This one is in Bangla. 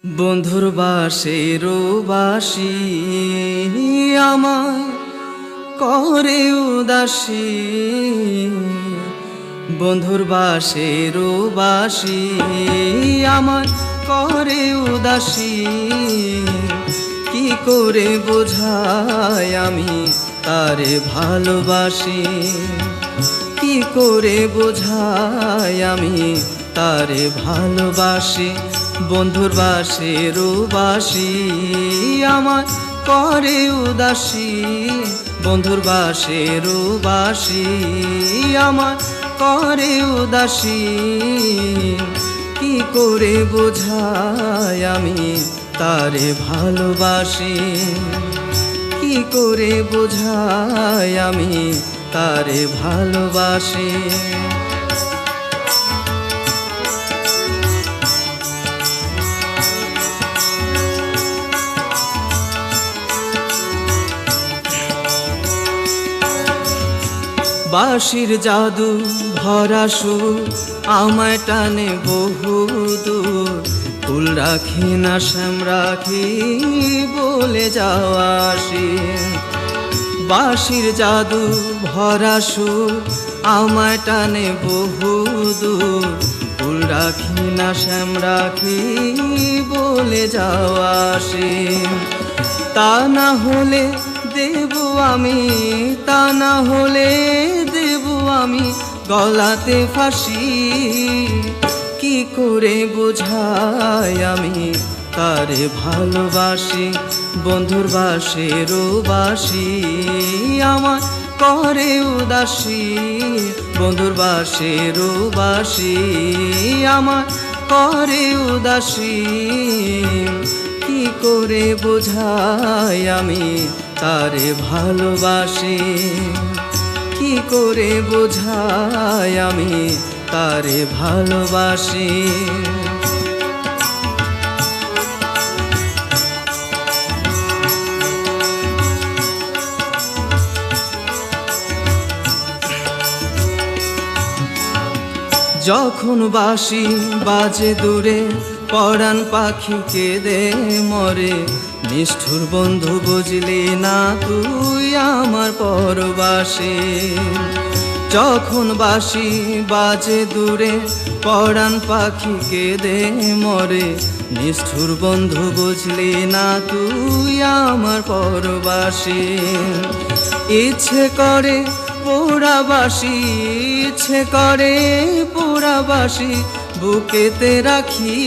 বন্ধুর বাসের বাসি আমায় করে উদাসী, বন্ধুর বাসের বাসি আমায় করে উদাসী। কি করে বোঝাই আমি তারে ভালোবাসি, কি করে বোঝাই আমি তারে ভালোবাসি। বন্ধুর বাসের বাসি আমায় করে উদাসী, বন্ধুর বাসের বাসি আমায় করে উদাসী। কি করে বোঝাই আমি তারে ভালোবাসি, কি করে বোঝাই আমি তারে ভালোবাসি। বাঁশির জাদু ভরা সুর আমায় টানে বহুদূর, ফুল রাখি না শ্যাম রাখি বলে যাওয়া আসি। বাঁশির জাদু ভরা সুর আমায় টানে বহুদূর, ফুল রাখি না শ্যাম রাখি বলে যাওয়া আসি। তা না হলে দেব আমি, তা না হলে দেব আমি গলাতে ফাঁসি। কি করে বোঝাই আমি তারে ভালোবাসি, বন্ধুর বাসের বাসি আমার করে উদাসী, বন্ধুর বাসের বাসি আমার করে উদাসী। কি করে বোঝাই আমি তারে ভালোবাসি, কি করে বোঝাই আমি তারে ভালোবাসি। যখন বাঁশি বাজে দূরে পরাণ পাখি কেঁদে মরে, নিষ্ঠুর বন্ধু বুঝলি না তুই আমার পরবাসী। যখন বাঁশি বাজে দূরে পরাণ পাখি কেঁদে মরে, নিষ্ঠুর বন্ধু বুঝলি না তুই আমার পরবাসী। ইচ্ছে করে পোড়াবাসি, ইচ্ছে করে পোড়াবাসি বুকেতে রাখি।